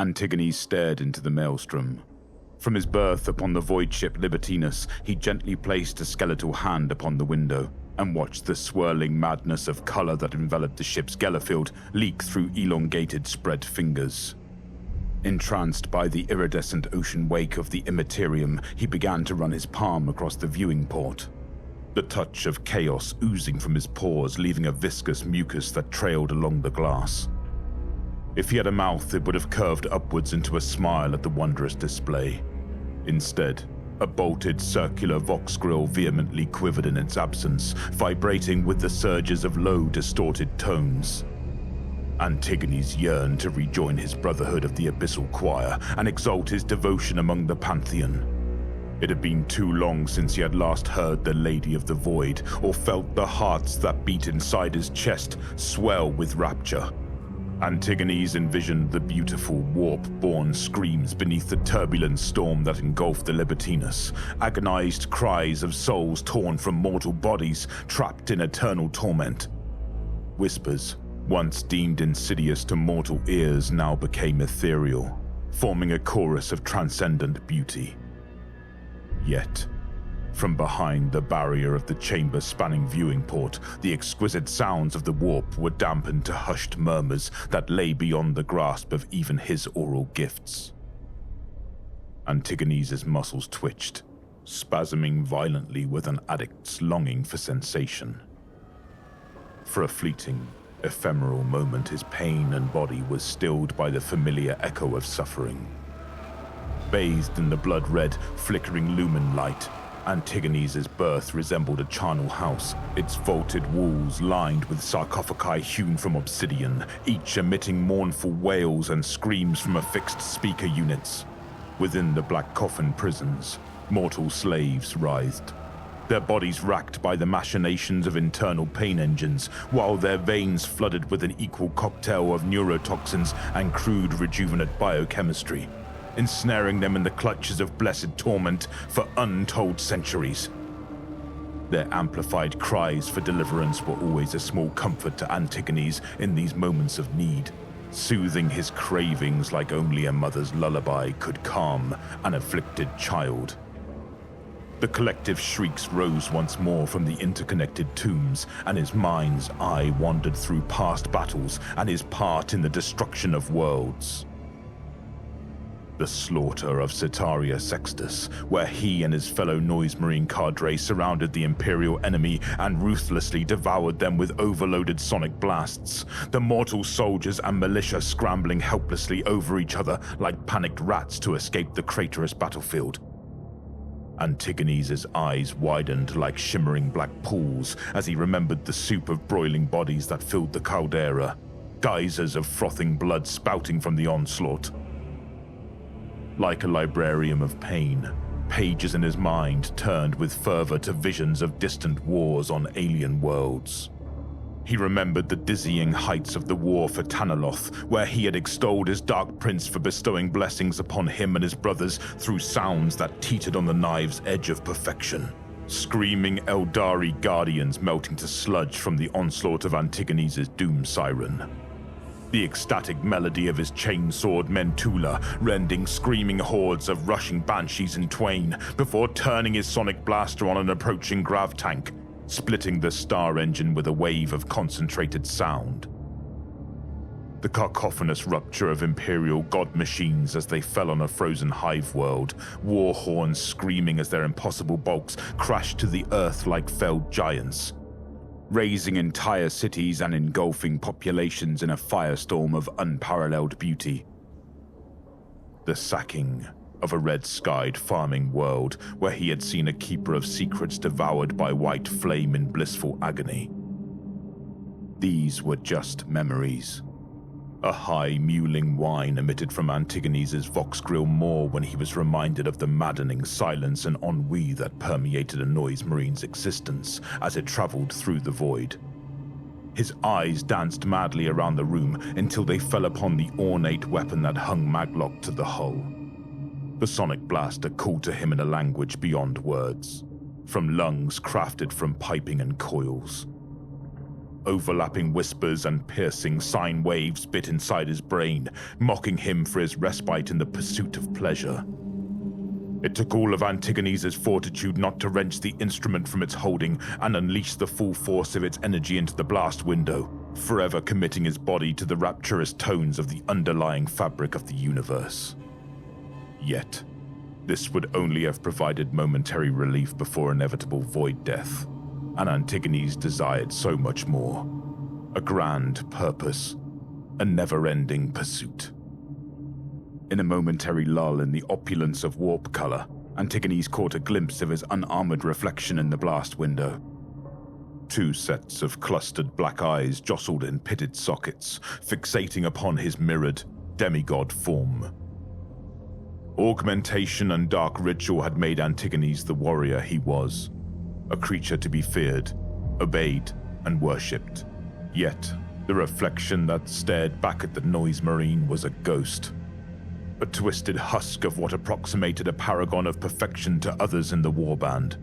Antigones stared into the maelstrom. From his berth upon the void ship Libertinus, he gently placed a skeletal hand upon the window and watched the swirling madness of color that enveloped the ship's Gellerfield leak through elongated spread fingers. Entranced by the iridescent ocean wake of the immaterium, he began to run his palm across the viewing port. The touch of chaos oozing from his pores, leaving a viscous mucus that trailed along the glass. If he had a mouth, it would have curved upwards into a smile at the wondrous display. Instead, a bolted circular Vox grill vehemently quivered in its absence, vibrating with the surges of low, distorted tones. Antigones yearned to rejoin his brotherhood of the abyssal choir and exalt his devotion among the pantheon. It had been too long since he had last heard the Lady of the Void, or felt the hearts that beat inside his chest swell with rapture. Antigones envisioned the beautiful, warp-born screams beneath the turbulent storm that engulfed the Libertinus, agonized cries of souls torn from mortal bodies, trapped in eternal torment. Whispers, once deemed insidious to mortal ears, now became ethereal, forming a chorus of transcendent beauty. Yet, from behind the barrier of the chamber-spanning viewing port, the exquisite sounds of the warp were dampened to hushed murmurs that lay beyond the grasp of even his oral gifts. Antigones' muscles twitched, spasming violently with an addict's longing for sensation. For a fleeting, ephemeral moment, his pain and body was stilled by the familiar echo of suffering. Bathed in the blood-red, flickering lumen light, Antigones' berth resembled a charnel house, its vaulted walls lined with sarcophagi hewn from obsidian, each emitting mournful wails and screams from affixed speaker units. Within the black coffin prisons, mortal slaves writhed, their bodies racked by the machinations of internal pain engines, while their veins flooded with an equal cocktail of neurotoxins and crude rejuvenate biochemistry, ensnaring them in the clutches of blessed torment for untold centuries. Their amplified cries for deliverance were always a small comfort to Antigones in these moments of need, soothing his cravings like only a mother's lullaby could calm an afflicted child. The collective shrieks rose once more from the interconnected tombs, and his mind's eye wandered through past battles and his part in the destruction of worlds. The slaughter of Citaria Sextus, where he and his fellow Noise Marine cadre surrounded the Imperial enemy and ruthlessly devoured them with overloaded sonic blasts, the mortal soldiers and militia scrambling helplessly over each other like panicked rats to escape the craterous battlefield. Antigones' eyes widened like shimmering black pools as he remembered the soup of broiling bodies that filled the caldera, geysers of frothing blood spouting from the onslaught. Like a librarium of pain, pages in his mind turned with fervor to visions of distant wars on alien worlds. He remembered the dizzying heights of the war for Tanaloth, where he had extolled his Dark Prince for bestowing blessings upon him and his brothers through sounds that teetered on the knife's edge of perfection. Screaming Eldari guardians melting to sludge from the onslaught of Antigones' doom siren. The ecstatic melody of his chainsword Mentula rending screaming hordes of rushing banshees in twain before turning his sonic blaster on an approaching grav tank, splitting the star engine with a wave of concentrated sound. The cacophonous rupture of Imperial god machines as they fell on a frozen hive world, war horns screaming as their impossible bulks crashed to the earth like felled giants, razing entire cities and engulfing populations in a firestorm of unparalleled beauty. The sacking of a red-skied farming world where he had seen a keeper of secrets devoured by white flame in blissful agony. These were just memories. A high, mewling whine emitted from Antigones' Vox grill more when he was reminded of the maddening silence and ennui that permeated a Noise Marine's existence as it traveled through the void. His eyes danced madly around the room until they fell upon the ornate weapon that hung maglocked to the hull. The sonic blaster called to him in a language beyond words, from lungs crafted from piping and coils. Overlapping whispers and piercing sine waves bit inside his brain, mocking him for his respite in the pursuit of pleasure. It took all of Antigones' fortitude not to wrench the instrument from its holding and unleash the full force of its energy into the blast window, forever committing his body to the rapturous tones of the underlying fabric of the universe. Yet, this would only have provided momentary relief before inevitable void death, and Antigones desired so much more. A grand purpose, a never-ending pursuit. In a momentary lull in the opulence of warp color, Antigones caught a glimpse of his unarmored reflection in the blast window. Two sets of clustered black eyes jostled in pitted sockets, fixating upon his mirrored, demigod form. Augmentation and dark ritual had made Antigones the warrior he was, a creature to be feared, obeyed, and worshipped. Yet, the reflection that stared back at the noise marine was a ghost, a twisted husk of what approximated a paragon of perfection to others in the warband.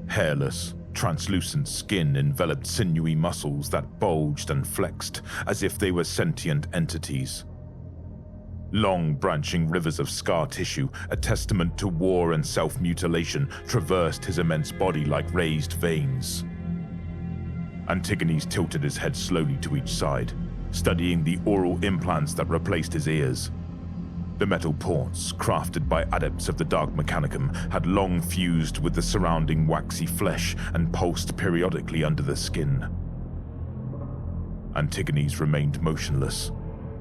Hairless, translucent skin enveloped sinewy muscles that bulged and flexed as if they were sentient entities. Long branching rivers of scar tissue, a testament to war and self-mutilation, traversed his immense body like raised veins. Antigones tilted his head slowly to each side, studying the aural implants that replaced his ears. The metal ports, crafted by adepts of the Dark Mechanicum, had long fused with the surrounding waxy flesh and pulsed periodically under the skin. Antigones remained motionless,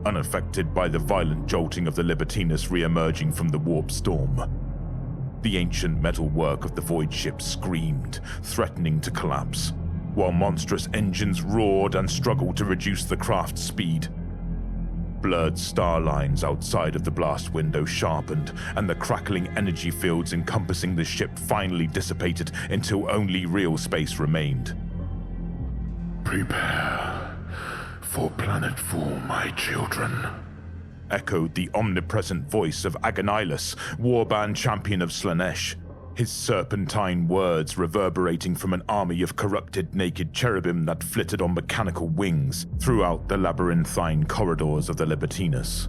unaffected by the violent jolting of the Libertinus re-emerging from the warp storm. The ancient metal work of the void ship screamed, threatening to collapse, while monstrous engines roared and struggled to reduce the craft's speed. Blurred star lines outside of the blast window sharpened, and the crackling energy fields encompassing the ship finally dissipated until only real space remained. Prepare for planetfall, my children, echoed the omnipresent voice of Agonilus, warband champion of Slaanesh, his serpentine words reverberating from an army of corrupted naked cherubim that flitted on mechanical wings throughout the labyrinthine corridors of the Libertinus.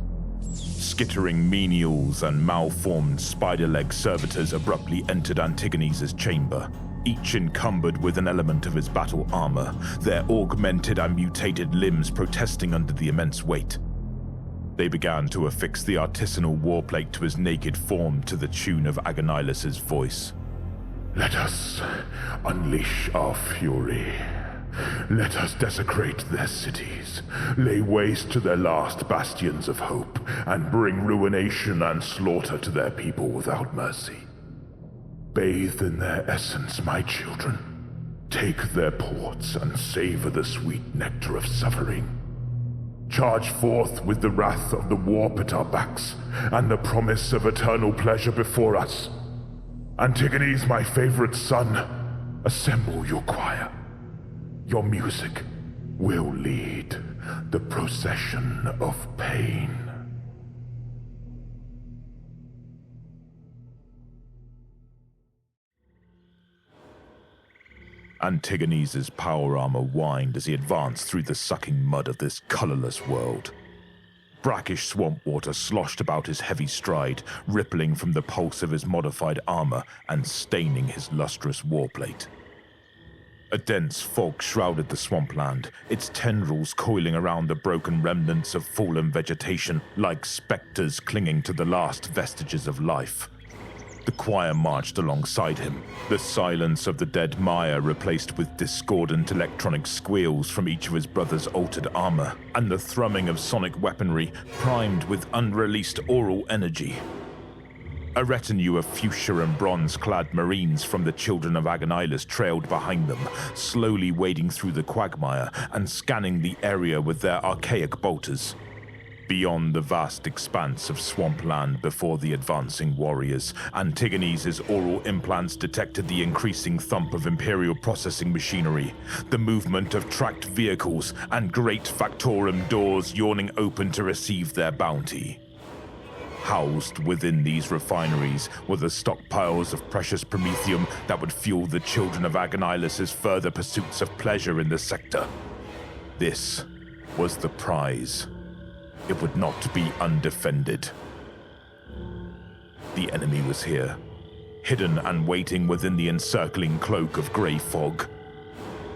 Skittering menials and malformed spider-leg servitors abruptly entered Antigones' chamber, each encumbered with an element of his battle armor, their augmented and mutated limbs protesting under the immense weight. They began to affix the artisanal warplate to his naked form to the tune of Agonilus' voice. Let us unleash our fury. Let us desecrate their cities, lay waste to their last bastions of hope, and bring ruination and slaughter to their people without mercy. Bathe in their essence, my children. Take their ports and savor the sweet nectar of suffering. Charge forth with the wrath of the warp at our backs, and the promise of eternal pleasure before us. Antigones, my favorite son, assemble your choir. Your music will lead the procession of pain. Antigones' power armor whined as he advanced through the sucking mud of this colorless world. Brackish swamp water sloshed about his heavy stride, rippling from the pulse of his modified armor and staining his lustrous warplate. A dense fog shrouded the swampland, its tendrils coiling around the broken remnants of fallen vegetation like specters clinging to the last vestiges of life. The choir marched alongside him, the silence of the dead mire replaced with discordant electronic squeals from each of his brother's altered armor, and the thrumming of sonic weaponry primed with unreleased aural energy. A retinue of fuchsia and bronze-clad marines from the Children of Agonilus trailed behind them, slowly wading through the quagmire and scanning the area with their archaic bolters. Beyond the vast expanse of swampland before the advancing warriors, Antigones' aural implants detected the increasing thump of Imperial processing machinery, the movement of tracked vehicles, and great factorum doors yawning open to receive their bounty. Housed within these refineries were the stockpiles of precious promethium that would fuel the children of Agonilus' further pursuits of pleasure in the sector. This was the prize. It would not be undefended. The enemy was here, hidden and waiting within the encircling cloak of grey fog.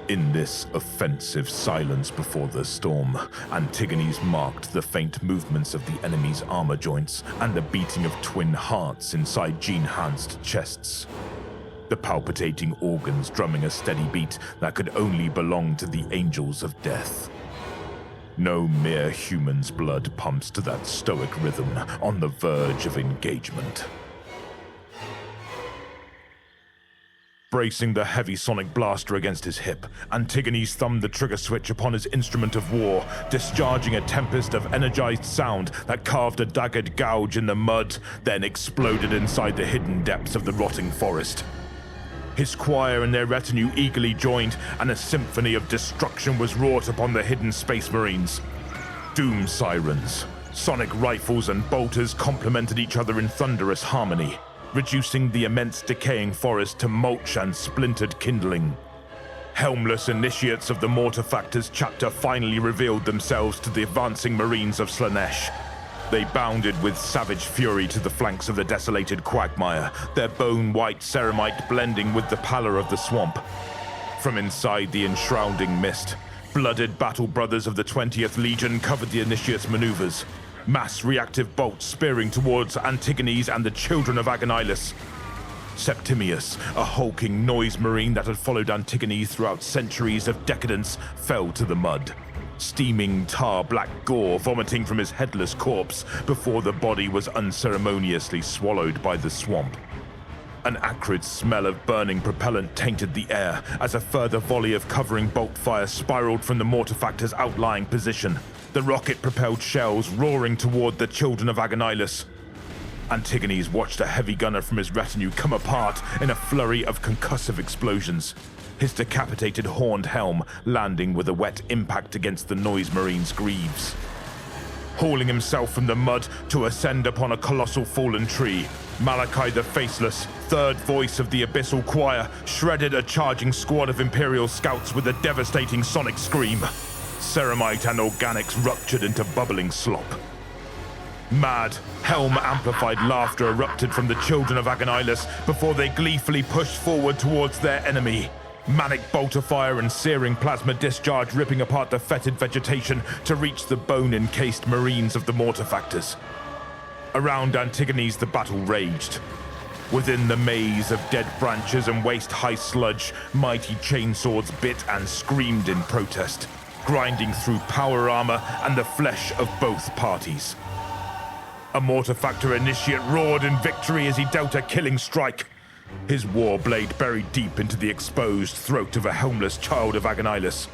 In this offensive silence before the storm, Antigones marked the faint movements of the enemy's armor joints and the beating of twin hearts inside gene-enhanced chests. The palpitating organs drumming a steady beat that could only belong to the angels of death. No mere human's blood pumps to that stoic rhythm on the verge of engagement. Bracing the heavy sonic blaster against his hip, Antigones thumbed the trigger switch upon his instrument of war, discharging a tempest of energized sound that carved a daggered gouge in the mud, then exploded inside the hidden depths of the rotting forest. His choir and their retinue eagerly joined, and a symphony of destruction was wrought upon the hidden space marines. Doom sirens, sonic rifles, and bolters complemented each other in thunderous harmony, reducing the immense decaying forest to mulch and splintered kindling. Helmless initiates of the Mortifactors chapter finally revealed themselves to the advancing marines of Slaanesh. They bounded with savage fury to the flanks of the desolated quagmire, their bone-white ceramite blending with the pallor of the swamp. From inside the enshrouding mist, blooded battle brothers of the 20th Legion covered the initiates' maneuvers, mass reactive bolts spearing towards Antigones and the children of Agonilus. Septimius, a hulking noise marine that had followed Antigones throughout centuries of decadence, fell to the mud, steaming tar-black gore vomiting from his headless corpse before the body was unceremoniously swallowed by the swamp. An acrid smell of burning propellant tainted the air as a further volley of covering bolt fire spiraled from the Mortifactor's outlying position, the rocket-propelled shells roaring toward the children of Agonilus. Antigones watched a heavy gunner from his retinue come apart in a flurry of concussive explosions, his decapitated horned helm landing with a wet impact against the noise marine's greaves. Hauling himself from the mud to ascend upon a colossal fallen tree, Malachi the Faceless, third voice of the abyssal choir, shredded a charging squad of Imperial scouts with a devastating sonic scream. Ceramite and organics ruptured into bubbling slop. Mad, helm-amplified laughter erupted from the children of Agonilus before they gleefully pushed forward towards their enemy. Manic bolter fire and searing plasma discharge ripping apart the fetid vegetation to reach the bone-encased marines of the Mortifactors. Around Antigones the battle raged. Within the maze of dead branches and waist-high sludge, mighty chainswords bit and screamed in protest, grinding through power armor and the flesh of both parties. A Mortifactor initiate roared in victory as he dealt a killing strike, his war blade buried deep into the exposed throat of a helmless child of Agonilus.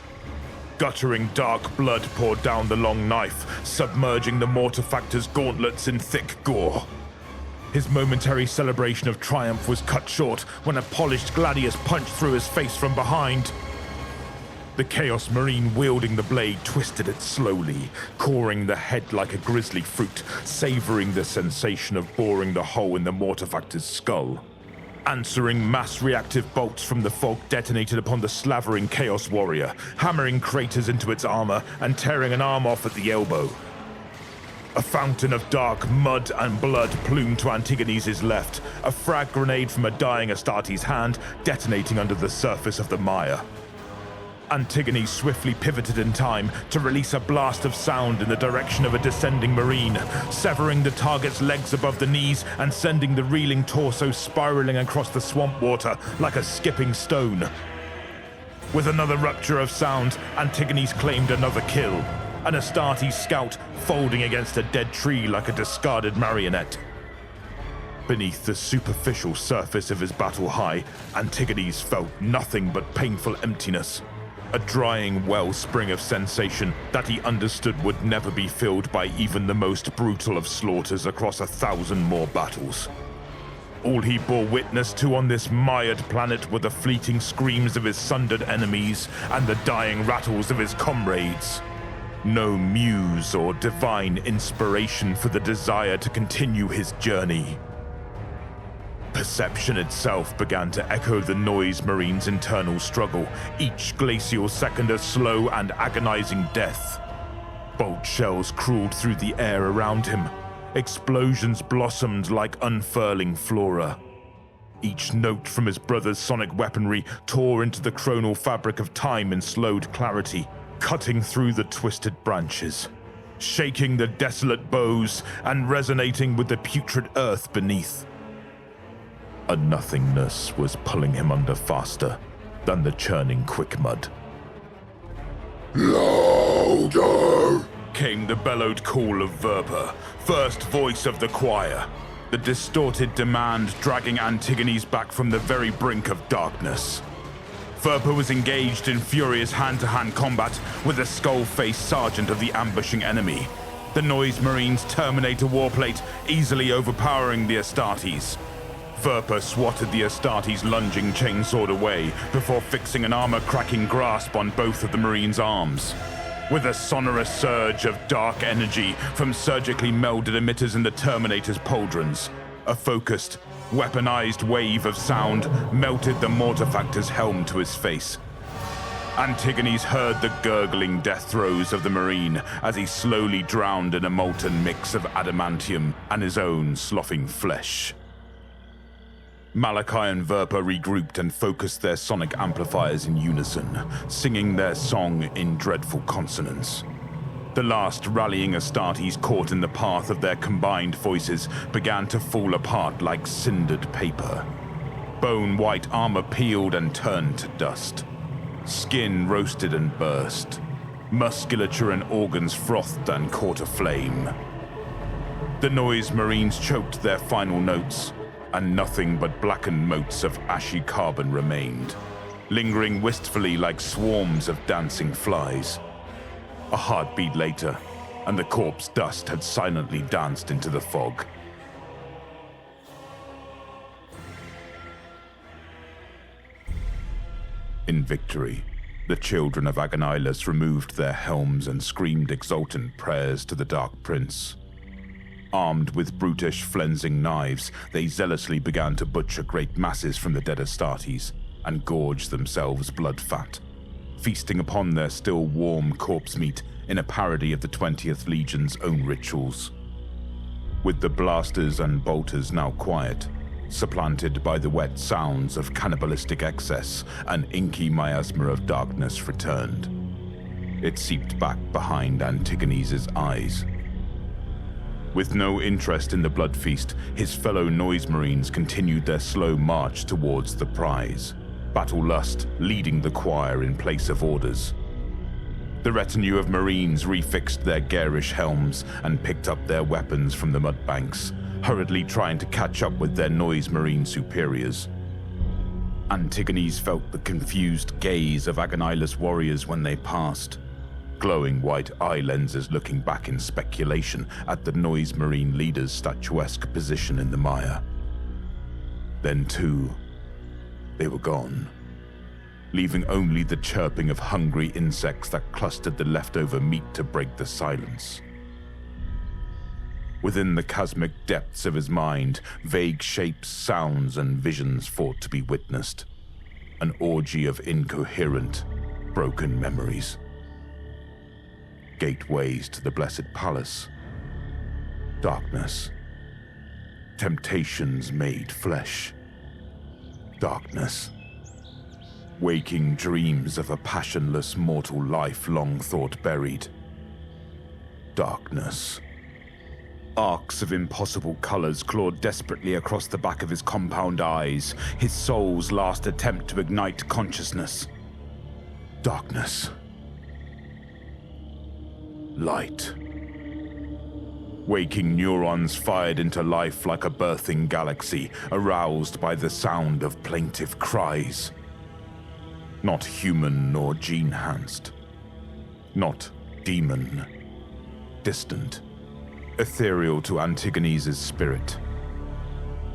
Guttering dark blood poured down the long knife, submerging the Mortifactor's gauntlets in thick gore. His momentary celebration of triumph was cut short when a polished gladius punched through his face from behind. The Chaos Marine wielding the blade twisted it slowly, coring the head like a grisly fruit, savoring the sensation of boring the hole in the Mortifactor's skull. Answering mass reactive bolts from the fog detonated upon the slavering Chaos Warrior, hammering craters into its armor and tearing an arm off at the elbow. A fountain of dark mud and blood plumed to Antigones' left, a frag grenade from a dying Astartes' hand detonating under the surface of the mire. Antigones swiftly pivoted in time to release a blast of sound in the direction of a descending marine, severing the target's legs above the knees and sending the reeling torso spiraling across the swamp water like a skipping stone. With another rupture of sound, Antigones claimed another kill, an Astartes scout folding against a dead tree like a discarded marionette. Beneath the superficial surface of his battle high, Antigones felt nothing but painful emptiness. A drying wellspring of sensation that he understood would never be filled by even the most brutal of slaughters across 1,000 more battles. All he bore witness to on this mired planet were the fleeting screams of his sundered enemies and the dying rattles of his comrades. No muse or divine inspiration for the desire to continue his journey. Perception itself began to echo the Noise Marine's internal struggle, each glacial second a slow and agonizing death. Bolt shells crawled through the air around him. Explosions blossomed like unfurling flora. Each note from his brother's sonic weaponry tore into the chronal fabric of time in slowed clarity, cutting through the twisted branches, shaking the desolate boughs and resonating with the putrid earth beneath. A nothingness was pulling him under faster than the churning quick mud. Louder! Came the bellowed call of Verpa, first voice of the choir, the distorted demand dragging Antigones back from the very brink of darkness. Verpa was engaged in furious hand-to-hand combat with the skull-faced sergeant of the ambushing enemy, the Noise Marine's Terminator warplate easily overpowering the Astartes. Verpa swatted the Astartes' lunging chainsword away before fixing an armor-cracking grasp on both of the Marine's arms. With a sonorous surge of dark energy from surgically melded emitters in the Terminator's pauldrons, a focused, weaponized wave of sound melted the Mortifactor's helm to his face. Antigones heard the gurgling death throes of the Marine as he slowly drowned in a molten mix of adamantium and his own sloughing flesh. Malachi and Verpa regrouped and focused their sonic amplifiers in unison, singing their song in dreadful consonance. The last rallying Astartes caught in the path of their combined voices began to fall apart like cindered paper. Bone-white armor peeled and turned to dust. Skin roasted and burst. Musculature and organs frothed and caught aflame. The Noise Marines choked their final notes, and nothing but blackened motes of ashy carbon remained, lingering wistfully like swarms of dancing flies. A heartbeat later, and the corpse dust had silently danced into the fog. In victory, the children of Agonilus removed their helms and screamed exultant prayers to the Dark Prince. Armed with brutish, flensing knives, they zealously began to butcher great masses from the dead Astartes and gorge themselves blood-fat, feasting upon their still warm corpse meat in a parody of the 20th Legion's own rituals. With the blasters and bolters now quiet, supplanted by the wet sounds of cannibalistic excess, an inky miasma of darkness returned. It seeped back behind Antigones' eyes. With no interest in the blood feast, his fellow Noise Marines continued their slow march towards the prize, Battle Lust leading the choir in place of orders. The retinue of Marines refixed their garish helms and picked up their weapons from the mudbanks, hurriedly trying to catch up with their Noise Marine superiors. Antigones felt the confused gaze of Agonilus warriors when they passed, glowing white eye lenses looking back in speculation at the Noise Marine leader's statuesque position in the mire. Then, too, they were gone, leaving only the chirping of hungry insects that clustered the leftover meat to break the silence. Within the cosmic depths of his mind, vague shapes, sounds, and visions fought to be witnessed. An orgy of incoherent, broken memories. Gateways to the Blessed Palace. Darkness. Temptations made flesh. Darkness. Waking dreams of a passionless mortal life long thought buried. Darkness. Arcs of impossible colors clawed desperately across the back of his compound eyes, his soul's last attempt to ignite consciousness. Darkness. Light. Waking neurons fired into life like a birthing galaxy, aroused by the sound of plaintive cries. Not human nor gene-enhanced. Not demon. Distant. Ethereal to Antigones' spirit.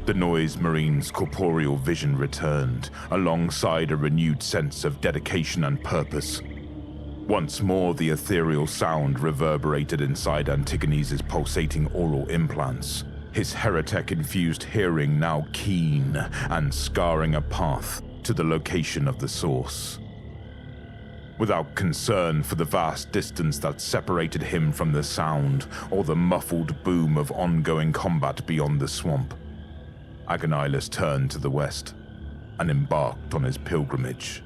The Noise Marine's corporeal vision returned, alongside a renewed sense of dedication and purpose. Once more, the ethereal sound reverberated inside Antigones' pulsating aural implants, his heretic-infused hearing now keen and scarring a path to the location of the source. Without concern for the vast distance that separated him from the sound or the muffled boom of ongoing combat beyond the swamp, Agonilus turned to the west and embarked on his pilgrimage.